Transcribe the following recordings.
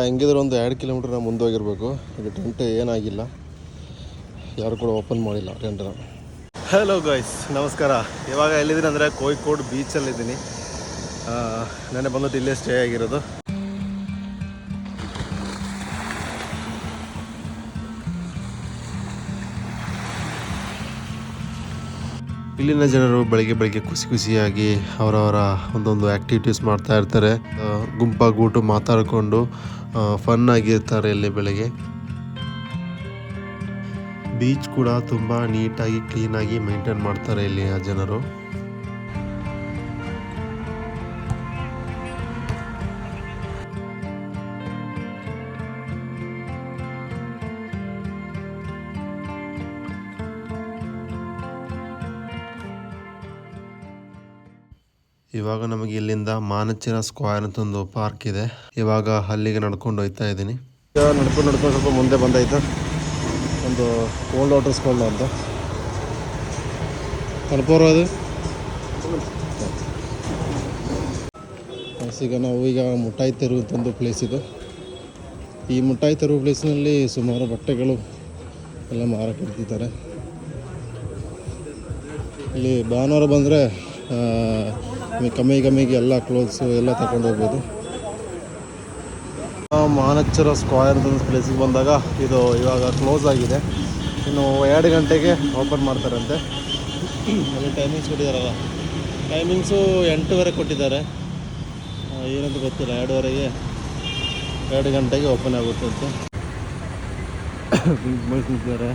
ಹೆಂಗಿದ್ರು ಒಂದು 2 ಕಿಲೋಮೀಟ್ರ್ ನಾವು ಮುಂದೆ ಹೋಗಿರಬೇಕು. ಈಗ ಟೆಂಟ್ ಏನಾಗಿಲ್ಲ, ಯಾರು ಕೂಡ ಓಪನ್ ಮಾಡಿಲ್ಲ ಟೆಂಟನ್ನ. ಹಲೋ ಗೈಸ್, ನಮಸ್ಕಾರ. ಇವಾಗ ಎಲ್ಲಿದ್ದೀನಿ ಅಂದರೆ ಕೋಯಿಕೋಡ್ ಬೀಚಲ್ಲಿದ್ದೀನಿ. ನೆನ್ನೆ ಬಂದು ಇಲ್ಲೇ ಸ್ಟೇ ಆಗಿರೋದು. ಇಲ್ಲಿನ ಜನರು ಬೆಳಗ್ಗೆ ಖುಷಿಯಾಗಿ ಅವರವರ ಒಂದೊಂದು ಆ್ಯಕ್ಟಿವಿಟೀಸ್ ಮಾಡ್ತಾ ಇರ್ತಾರೆ. ಗುಂಪಾಗೂಟು ಮಾತಾಡಿಕೊಂಡು ಫನ್ ಆಗಿರ್ತಾರೆ ಇಲ್ಲಿ ಬೆಳಗ್ಗೆ. ಬೀಚ್ ಕೂಡ ತುಂಬ ನೀಟಾಗಿ ಕ್ಲೀನಾಗಿ ಮೇಂಟೈನ್ ಮಾಡ್ತಾರೆ ಇಲ್ಲಿಯ ಜನರು. ಇವಾಗ ನಮಗೆ ಇಲ್ಲಿಂದ ಮಾನಚಿರ ಸ್ಕ್ವೇರ್ ಅಂತ ಒಂದು ಪಾರ್ಕ್ ಇದೆ. ಇವಾಗ ಅಲ್ಲಿಗೆ ನಡ್ಕೊಂಡು ಹೋಗ್ತಾ ಇದ್ದೀನಿ. ನಡ್ಕೊಂಡು ಸ್ವಲ್ಪ ಮುಂದೆ ಬಂದಾಯ್ತು ಒಂದು ಕೋಲ್ಡ್ ವಾಟರ್ ಸ್ಪಾಟ್ ಅಂತ ತಲುಪೋರು. ಅದು ಈಗ ನಾವು ಮುಟ್ಟಾಯಿ ತೆರು ಅಂತ ಒಂದು ಪ್ಲೇಸ್ ಇದು. ಈ ಮುಟ್ಟಾಯಿ ತೆರು ಪ್ಲೇಸ್ನಲ್ಲಿ ಸುಮಾರು ಬಟ್ಟೆಗಳು ಎಲ್ಲ ಮಾರಕ್ಕೆ ಇಡ್ತಿದ್ದಾರೆ. ಇಲ್ಲಿ ಭಾನುವಾರ ಬಂದರೆ ಕಮ್ಮಿಗೆ ಎಲ್ಲ ಕ್ಲೋತ್ಸು ಎಲ್ಲ ತಗೊಂಡು ಹೋಗ್ಬೋದು. ಮಾನಚ್ಚರ ಸ್ಕ್ವೇರ್ ಅಂತ ಒಂದು ಪ್ಲೇಸಿಗೆ ಬಂದಾಗ ಇದು ಇವಾಗ ಕ್ಲೋಸ್ ಆಗಿದೆ. ಇನ್ನು 2 ಗಂಟೆಗೆ ಓಪನ್ ಮಾಡ್ತಾರಂತೆ. ಅಲ್ಲಿ ಟೈಮಿಂಗ್ಸ್ ಕೊಟ್ಟಿದ್ದಾರಲ್ಲ, ಟೈಮಿಂಗ್ಸು 8:30 ಕೊಟ್ಟಿದ್ದಾರೆ. ಏನಂತ ಗೊತ್ತಿಲ್ಲ. 2 ಗಂಟೆಗೆ ಓಪನ್ ಆಗುತ್ತೆ ಅಂತ ಮುಗಿಸಿದ್ದಾರೆ.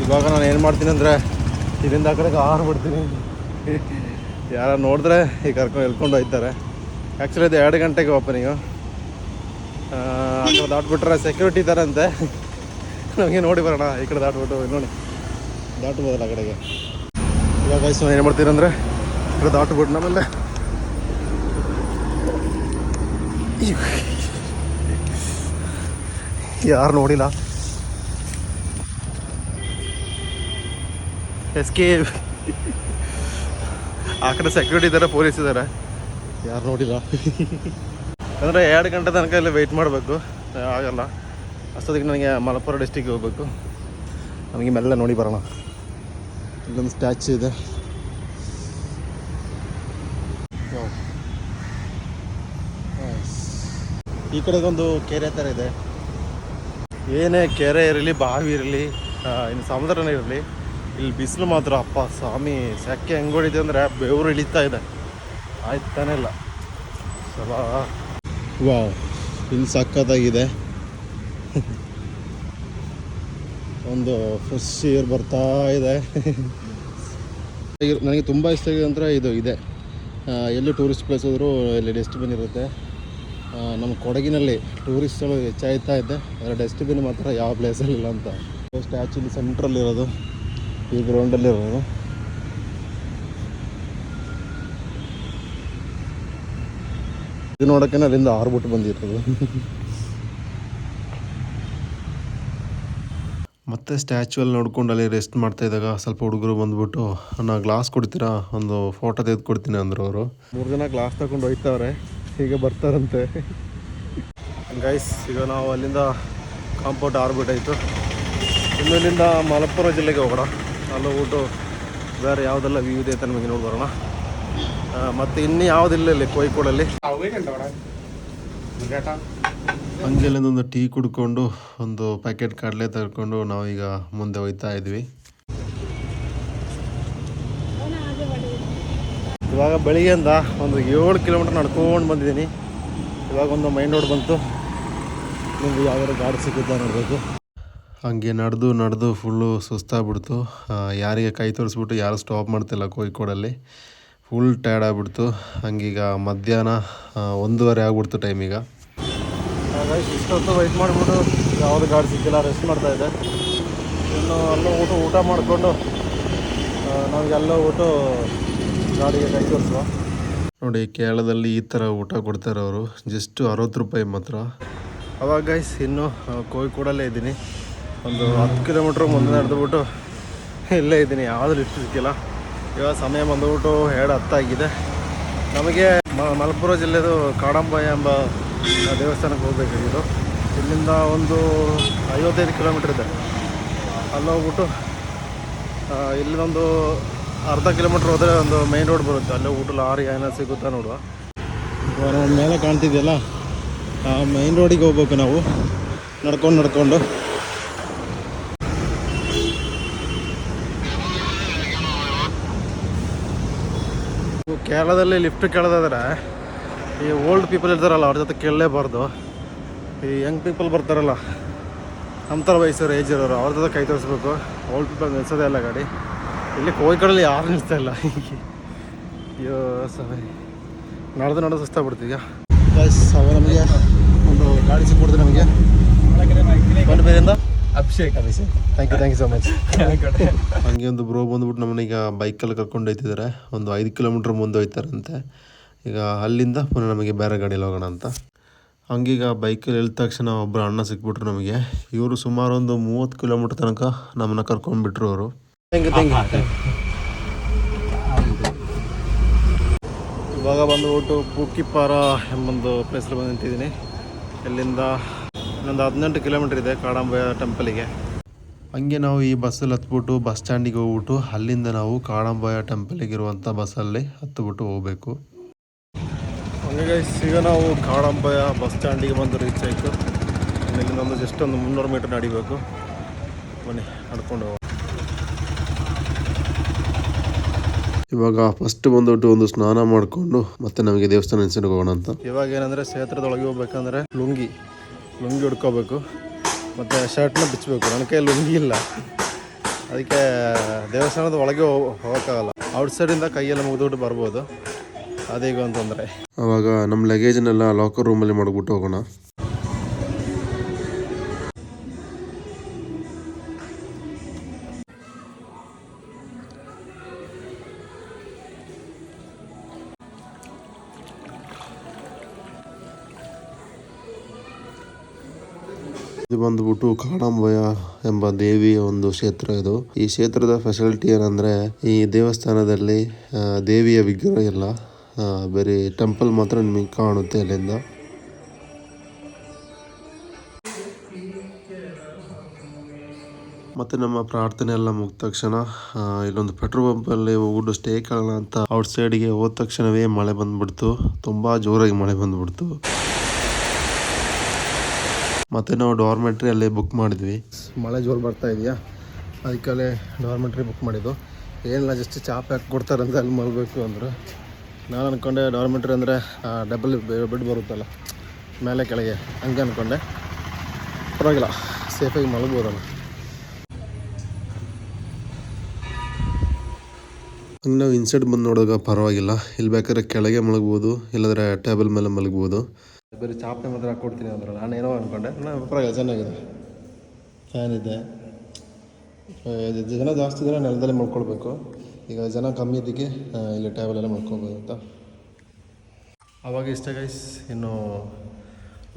ಇವಾಗ ನಾನು ಏನು ಮಾಡ್ತೀನಿ ಅಂದರೆ ಇದರಿಂದ ಆ ಕಡೆಗೆ ಬಿಡ್ತೀನಿ. ಯಾರು ನೋಡಿದ್ರೆ ಈಗ ಎಳ್ಕೊಂಡು ಹೋಗ್ತಾರೆ. ಆ್ಯಕ್ಚುಲಿ ಇದು 2 ಗಂಟೆಗೆ ಓಪನಿಂಗು. ಆ ಕಡೆ ದಾಟ್ಬಿಟ್ರೆ ಸೆಕ್ಯೂರಿಟಿ ಇದ್ದಾರಂತೆ. ನಮಗೆ ನೋಡಿ ಬರೋಣ. ಈ ಕಡೆ ದಾಟ್ಬಿಟ್ಟು ನೋಡಿ ದಾಟ್ಬೋದಲ್ಲ ಆ ಕಡೆಗೆ. ಇವಾಗ ಏನು ಮಾಡ್ತೀರಂದರೆ ಈ ಕಡೆ ದಾಟ್ಬಿಟ್ಟು ನಮ್ಮಲ್ಲೇ ಯಾರು ನೋಡಿಲ್ಲ. ಎಸ್ಕೇಪ್. ಆ ಕಡೆ ಸೆಕ್ಯೂರಿಟಿ ಇದ್ದಾರೆ, ಪೊಲೀಸ್ ಇದ್ದಾರೆ, ಯಾರು ನೋಡಿಲ್ಲ. ಅಂದರೆ 2 ಗಂಟೆ ತನಕ ಇಲ್ಲಿ ವೆಯ್ಟ್ ಮಾಡಬೇಕು. ಆಗಲ್ಲ. ಅಷ್ಟೊತ್ತಿಗೆ ನನಗೆ ಮಲಪ್ಪುರ ಡಿಸ್ಟಿಕ್ಗೆ ಹೋಗಬೇಕು. ನಮಗೆ ಮೆಲ್ಲ ನೋಡಿ ಬರೋಣ. ಇಲ್ಲೊಂದು ಸ್ಟ್ಯಾಚು ಇದೆ. ಈ ಕಡೆಗೊಂದು ಕೆರೆ ಥರ ಇದೆ. ಏನೇ ಕೆರೆ ಇರಲಿ, ಬಾವಿ ಇರಲಿ, ಇನ್ನು ಸಮುದ್ರನೇ ಇರಲಿ, ಇಲ್ಲಿ ಬಿಸಿಲು ಮಾತ್ರ ಅಪ್ಪ ಸ್ವಾಮಿ ಸೆಕೆ ಹೆಂಗೊಡಿದೆ ಅಂದರೆ ಬೆವರು ಇಳಿತಾ ಇದೆ, ಆಯ್ತಾನೆ ಇಲ್ಲ. ಸಲ ವಾವ್, ಇಲ್ಲಿ ಸಖತ್ತಾಗಿದೆ. ಒಂದು ಫ್ರೆಶ್ ಏರ್ ಬರ್ತಾ ಇದೆ. ನನಗೆ ತುಂಬ ಇಷ್ಟ ಆಗಿದೆ ಅಂದರೆ ಇದು ಇದೆ. ಎಲ್ಲೂ ಟೂರಿಸ್ಟ್ ಪ್ಲೇಸ್ ಹೋದರೂ ಇಲ್ಲಿ ಡಸ್ಟ್ಬಿನ್ ಇರುತ್ತೆ. ನಮ್ಮ ಕೊಡಗಿನಲ್ಲಿ ಟೂರಿಸ್ಟ್ಗಳು ಹೆಚ್ಚಾಗ್ತಾ ಇದೆ, ಅದರ ಡಸ್ಟ್ಬಿನ್ ಮಾತ್ರ ಯಾವ ಪ್ಲೇಸಲ್ಲಿ ಇಲ್ಲ ಅಂತ. ಸ್ಟ್ಯಾಚುಲಿ ಸೆಂಟ್ರಲ್ಲಿರೋದು, ಈ ಗ್ರೌಂಡಲ್ಲಿರೋದು. ಇದು ನೋಡೋಕ್ಕೆ ಅಲ್ಲಿಂದ ಆರ್ಬಿಟ್ಟು ಬಂದಿರೋದು. ಮತ್ತೆ ಸ್ಟ್ಯಾಚುವಲ್ಲಿ ನೋಡ್ಕೊಂಡು ಅಲ್ಲಿ ರೆಸ್ಟ್ ಮಾಡ್ತಾ ಇದ್ದಾಗ ಸ್ವಲ್ಪ ಹುಡುಗರು ಬಂದುಬಿಟ್ಟು ನಾ ಗ್ಲಾಸ್ ಕೊಡ್ತೀರಾ, ಒಂದು ಫೋಟೋ ತೆಗೆದು ಕೊಡ್ತೀನಿ ಅಂದರು ಅವರು. 3 ಜನ ಗ್ಲಾಸ್ ತಗೊಂಡು ಹೋಗ್ತಾವ್ರೆ, ಹೀಗೆ ಬರ್ತಾರಂತೆ. ಗೈಸ್, ಈಗ ನಾವು ಅಲ್ಲಿಂದ ಕಾಂಪೌಂಡ್ ಆರ್ಬಿಟ್ಟಾಯಿತು. ಇನ್ನು ಇಲ್ಲಿಂದ ಮಲಪ್ಪುರ ಜಿಲ್ಲೆಗೆ ಹೋಗೋಣ. ಅಲ್ಲಿ ಹೋಗ್ಬಿಟ್ಟು ಬೇರೆ ಯಾವುದೆಲ್ಲ ವ್ಯೂ ಇದೆ ಅಂತ ನಮಗೆ ನೋಡಿ ಬರೋಣ. ಮತ್ತು ಇನ್ನೂ ಯಾವುದಿಲ್ಲ ಇಲ್ಲಿ ಕೋಯಿಕೋಡಲ್ಲಿ. ಹಂಗೆ ಅಲ್ಲಿಂದೊಂದು ಟೀ ಕುಡ್ಕೊಂಡು ಒಂದು ಪ್ಯಾಕೆಟ್ ಕಡಲೆ ತಗೊಂಡು ನಾವೀಗ ಮುಂದೆ ಹೋಗ್ತಾ ಇದ್ವಿ. ಇವಾಗ ಬೆಳಿಗ್ಗೆಯಿಂದ ಒಂದು 7 ಕಿಲೋಮೀಟ್ರ್ ನಡ್ಕೊಂಡು ಬಂದಿದ್ದೀನಿ. ಇವಾಗ ಒಂದು ಮೈನ್ ರೋಡ್ ಬಂತು. ನಿಮ್ಗೆ ಯಾವ್ದಾದ್ರು ಗಾಡಿ ಸಿಗುತ್ತಾ ನೋಡಬೇಕು. ಹಂಗೆ ನಡೆದು ಫುಲ್ಲು ಸುಸ್ತಾಗ್ಬಿಡ್ತು. ಯಾರಿಗೆ ಕೈ ತೋರಿಸ್ಬಿಟ್ಟು ಯಾರು ಸ್ಟಾಪ್ ಮಾಡ್ತಿಲ್ಲ ಕೋಯಿಕೋಡಲ್ಲಿ. ಫುಲ್ ಟಯರ್ಡ್ ಆಗಿಬಿಡ್ತು. ಹಂಗೀಗ ಮಧ್ಯಾಹ್ನ 1:30 ಆಗ್ಬಿಡ್ತು ಟೈಮೀಗ. ಹಾಗಾಗಿ ಇಷ್ಟೊತ್ತು ವೆಯ್ಟ್ ಮಾಡಿಬಿಟ್ಟು ಯಾವುದು ಗಾಡಿ ಸಿಕ್ಕಿಲ್ಲ, ರೆಸ್ಟ್ ಮಾಡ್ತಾಯಿದ್ದೆ. ಇನ್ನು ಅಲ್ಲೂ ಊಟ ಮಾಡಿಕೊಂಡು ನಮಗೆ ಅಲ್ಲೋ ಊಟ ಗಾಡಿಗೆ ಕೈ ತೋರಿಸುವ. ನೋಡಿ, ಕೇರಳದಲ್ಲಿ ಈ ಥರ ಊಟ ಕೊಡ್ತಾರೆ ಅವರು, ಜಸ್ಟ್ 60 ರೂಪಾಯಿ ಮಾತ್ರ. ಅವಾಗ ಗೈಸ್ ಇನ್ನು ಕೋಯಿಕೋಡಲ್ಲೇ ಇದ್ದೀನಿ. ಒಂದು 10 ಕಿಲೋಮೀಟ್ರ್ ಮುಂದೆ ನಡೆದುಬಿಟ್ಟು ಇಲ್ಲೇ ಇದ್ದೀನಿ. ಯಾವುದೂ ಲಿಫ್ಟ್ ಸಿಕ್ಕಿಲ್ಲ. ಇವಾಗ ಸಮಯ ಬಂದುಬಿಟ್ಟು 7:10 ಆಗಿದೆ. ನಮಗೆ ಮಲಪ್ಪುರ ಜಿಲ್ಲೆದು ಕಾಡಂಬ ಎಂಬ ದೇವಸ್ಥಾನಕ್ಕೆ ಹೋಗ್ಬೇಕಾಗಿದ್ದು. ಇಲ್ಲಿಂದ ಒಂದು 55 ಕಿಲೋಮೀಟ್ರ್ ಇದೆ. ಅಲ್ಲಿ ಹೋಗ್ಬಿಟ್ಟು ಇಲ್ಲಿಂದೊಂದು ಅರ್ಧ ಕಿಲೋಮೀಟ್ರ್ ಹೋದರೆ ಒಂದು ಮೈನ್ ರೋಡ್ ಬರುತ್ತೆ. ಅಲ್ಲೇ ಊಟ ಲಾರಿ ಏನೋ ಸಿಗುತ್ತಾ ನೋಡುವ. ನಮ್ಮ ಮೇಲೆ ಕಾಣ್ತಿದೆಯಲ್ಲ, ಆ ಮೈನ್ ರೋಡಿಗೆ ಹೋಗ್ಬೇಕು ನಾವು ನಡ್ಕೊಂಡು. ಕೇರಳದಲ್ಲಿ ಲಿಫ್ಟ್ ಕೇಳೋದಾದ್ರೆ ಈ ಓಲ್ಡ್ ಪೀಪಲ್ ಇರ್ತಾರಲ್ಲ ಅವ್ರ ಜೊತೆ ಕೇಳಲೇಬಾರ್ದು. ಈ ಯಂಗ್ ಪೀಪಲ್ ಬರ್ತಾರಲ್ಲ, ನಮ್ಮ ಥರ ವಯಸ್ಸರು ಏಜ್ ಇರೋರು ಅವ್ರ ಜೊತೆ ಕೈ ತೋರಿಸ್ಬೇಕು. ಓಲ್ಡ್ ಪೀಪಲ್ ನಿಲ್ಸೋದೇ ಇಲ್ಲ ಗಾಡಿ. ಇಲ್ಲಿ ಕೋಯ್ಕಡಲ್ಲಿ ಯಾರು ನಿಲ್ಲಿಸ್ತಾ ಇಲ್ಲ. ಅಯ್ಯೋ ಸರಿ, ನಡೆದು ಸುಸ್ತಾಗ್ಬಿಡ್ತೀವಿ. ಅವ ನಮಗೆ ಒಂದು ಗಾಡಿ ಸಿಕ್ಬಿಡ್ತೀವಿ ನಮಗೆ. ಒಂದು ಬೇರೆಯಿಂದ Abhishek thank you so much. ಹಂಗೆ ಒಂದು ಬ್ರೋ ಬಂದ್ಬಿಟ್ಟು ನಮ್ಮನ್ನೀಗ ಬೈಕಲ್ಲಿ ಕರ್ಕೊಂಡು ಹೋಗ್ತಿದ್ದಾರೆ. ಒಂದು 5 ಕಿಲೋಮೀಟ್ರ್ ಮುಂದೆ ಹೋಗ್ತಾರಂತೆ. ಈಗ ಅಲ್ಲಿಂದ ಪುನಃ ನಮಗೆ ಬೇರೆ ಗಾಡೀಲಿ ಹೋಗೋಣ ಅಂತ. ಹಂಗೀಗ ಬೈಕಲ್ಲಿ ಇಳಿದ ತಕ್ಷಣ ಒಬ್ಬರು ಅಣ್ಣ ಸಿಕ್ಬಿಟ್ರು ನಮಗೆ. ಇವರು ಸುಮಾರು ಒಂದು 30 ಕಿಲೋಮೀಟ್ರ್ ತನಕ ನಮ್ಮನ್ನು ಕರ್ಕೊಂಡ್ಬಿಟ್ರು ಅವರು. Thank you. ಇವಾಗ ಬಂದುಬಿಟ್ಟು ಪೂಕಿಪಾರ ಎಂಬೊಂದು ಪ್ಲೇಸಲ್ಲಿ ಬಂದು ನಿಂತಿದ್ದೀನಿ. ಇಲ್ಲಿಂದ ಇನ್ನೊಂದು 18 ಕಿಲೋಮೀಟ್ರ್ ಇದೆ ಕಾಡಂಬಯ್ಯ ಟೆಂಪಲಿಗೆ. ಹಂಗೆ ನಾವು ಈ ಬಸ್ಸಲ್ಲಿ ಹತ್ಬಿಟ್ಟು ಬಸ್ ಸ್ಟ್ಯಾಂಡಿಗೆ ಹೋಗ್ಬಿಟ್ಟು ಅಲ್ಲಿಂದ ನಾವು ಕಾಡಂಬಯ್ಯ ಟೆಂಪಲಿಗಿರುವಂಥ ಬಸ್ಸಲ್ಲಿ ಹತ್ಬಿಟ್ಟು ಹೋಗಬೇಕು. ಹಂಗೆ ಈಗ ನಾವು ಕಾಡಂಬಯ್ಯ ಬಸ್ ಸ್ಟ್ಯಾಂಡಿಗೆ ಬಂದು ರೀಚ್ ಆಯಿತು. ಇಲ್ಲಿಂದ ಒಂದು ಜಸ್ಟ್ ಒಂದು 300 ಮೀಟರ್ ನಡಿಬೇಕು. ಬನ್ನಿ ನಡ್ಕೊಂಡು ಹೋಗೋಣ. ಇವಾಗ ಫಸ್ಟ್ ಬಂದ್ಬಿಟ್ಟು ಒಂದು ಸ್ನಾನ ಮಾಡಿಕೊಂಡು ಮತ್ತೆ ನಮಗೆ ದೇವಸ್ಥಾನ ಇನ್ಸಿಡೆಂಟ್ ಹೋಗೋಣ ಅಂತ. ಇವಾಗ ಏನಂದರೆ ಕ್ಷೇತ್ರದೊಳಗೆ ಹೋಗ್ಬೇಕಂದ್ರೆ ಲುಂಗಿ ಹುಡ್ಕೋಬೇಕು ಮತ್ತು ಶರ್ಟ್ನ ಬಿಚ್ಚಬೇಕು. ನನ್ನ ಕೈ ಲುಂಗಿ ಇಲ್ಲ, ಅದಕ್ಕೆ ದೇವಸ್ಥಾನದ ಒಳಗೆ ಹೋಗೋಕ್ಕಾಗಲ್ಲ. ಔಟ್ಸೈಡಿಂದ ಕೈಯೆಲ್ಲ ಮುಗಿದ್ಬಿಟ್ಟು ಬರ್ಬೋದು, ಅದೀಗ ಅಂತಂದರೆ. ಆವಾಗ ನಮ್ಮ ಲಗೇಜ್ನೆಲ್ಲ ಲಾಕರ್ ರೂಮಲ್ಲಿ ಮಾಡಿಬಿಟ್ಟು ಹೋಗೋಣ. ಇದು ಬಂದ್ಬಿಟ್ಟು ಕಾಡಂಬಯ್ಯ ಎಂಬ ದೇವಿಯ ಒಂದು ಕ್ಷೇತ್ರ. ಇದು ಈ ಕ್ಷೇತ್ರದ ಫೆಸಿಲಿಟಿ ಏನಂದ್ರೆ ಈ ದೇವಸ್ಥಾನದಲ್ಲಿ ದೇವಿಯ ವಿಗ್ರಹ ಇಲ್ಲ, ಬರೀ ಟೆಂಪಲ್ ಮಾತ್ರ ನಿಮಗೆ ಕಾಣುತ್ತೆ ಅಲ್ಲಿಂದ. ಮತ್ತೆ ನಮ್ಮ ಪ್ರಾರ್ಥನೆ ಎಲ್ಲ ಮುಗಿದ ತಕ್ಷಣ ಇಲ್ಲೊಂದು ಪೆಟ್ರೋಲ್ ಪಂಪಲ್ಲಿ ಹೋಗ್ಬಿಟ್ಟು ಸ್ಟೇ ಕಾಣೋಣ ಅಂತ ಔಟ್ಸೈಡ್ಗೆ ಹೋದ ತಕ್ಷಣವೇ ಮಳೆ ಬಂದ್ಬಿಡ್ತು. ತುಂಬ ಜೋರಾಗಿ ಮಳೆ ಬಂದ್ಬಿಡ್ತು. ಮತ್ತು ನಾವು ಡಾರ್ಮೆಟ್ರಿ ಅಲ್ಲೇ ಬುಕ್ ಮಾಡಿದ್ವಿ. ಮಳೆ ಜೋರು ಬರ್ತಾ ಇದೆಯಾ, ಅದಕ್ಕಲ್ಲೇ ಡಾರ್ಮೆಟ್ರಿ ಬುಕ್ ಮಾಡಿದ್ದು. ಏನಿಲ್ಲ, ಜಸ್ಟ್ ಚಾಪ್ ಹಾಕಿ ಕೊಡ್ತಾರಂತ ಅಲ್ಲಿ ಮಲಗಬೇಕು ಅಂದರು. ನಾನು ಅಂದ್ಕೊಂಡೆ ಡಾರ್ಮೆಟ್ರಿ ಅಂದರೆ ಡಬಲ್ ಬೆಡ್ ಬರುತ್ತಲ್ಲ ಮೇಲೆ ಕೆಳಗೆ, ಹಂಗೆ ಅಂದ್ಕೊಂಡೆ. ಪರವಾಗಿಲ್ಲ, ಸೇಫಾಗಿ ಮಲಗ್ಬೋದಲ್ಲ. ಹಂಗೆ ನಾವು ಇನ್ಸೈಡ್ ಬಂದು ನೋಡಿದಾಗ ಪರವಾಗಿಲ್ಲ. ಇಲ್ಲಿ ಬೇಕಾದ್ರೆ ಕೆಳಗೆ ಮಲಗ್ಬೋದು, ಇಲ್ಲಾಂದರೆ ಟೇಬಲ್ ಮೇಲೆ ಮಲಗ್ಬೋದು. ಬರೀ ಚಾಪೆ ಮಾತ್ರ ಹಾಕ್ಕೊಡ್ತೀನಿ ಅಂದ್ರೆ ನಾನು ಏನೋ ಅಂದ್ಕೊಂಡೆ. ಪರವಾಗಿಲ್ಲ, ಚೆನ್ನಾಗಿದೆ. ಫ್ಯಾನ್ ಇದೆ. ಜನ ಜಾಸ್ತಿ ಇದ್ದರೆ ನೆಲದಲ್ಲೇ ಮಲ್ಕೊಳ್ಬೇಕು. ಈಗ ಜನ ಕಮ್ಮಿ ಇದ್ದಕ್ಕೆ ಇಲ್ಲಿ ಟೇಬಲೆಲ್ಲ ಮಲ್ಕೊಬೋದು ಅಂತ. ಆವಾಗ ಇಷ್ಟ ಗೈಸ್. ಇನ್ನು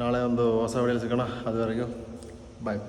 ನಾಳೆ ಒಂದು ಹೊಸ ವಿಡಿಯೋ ಸಿಗೋಣ. ಅದುವರೆಗೂ ಬಾಯ್.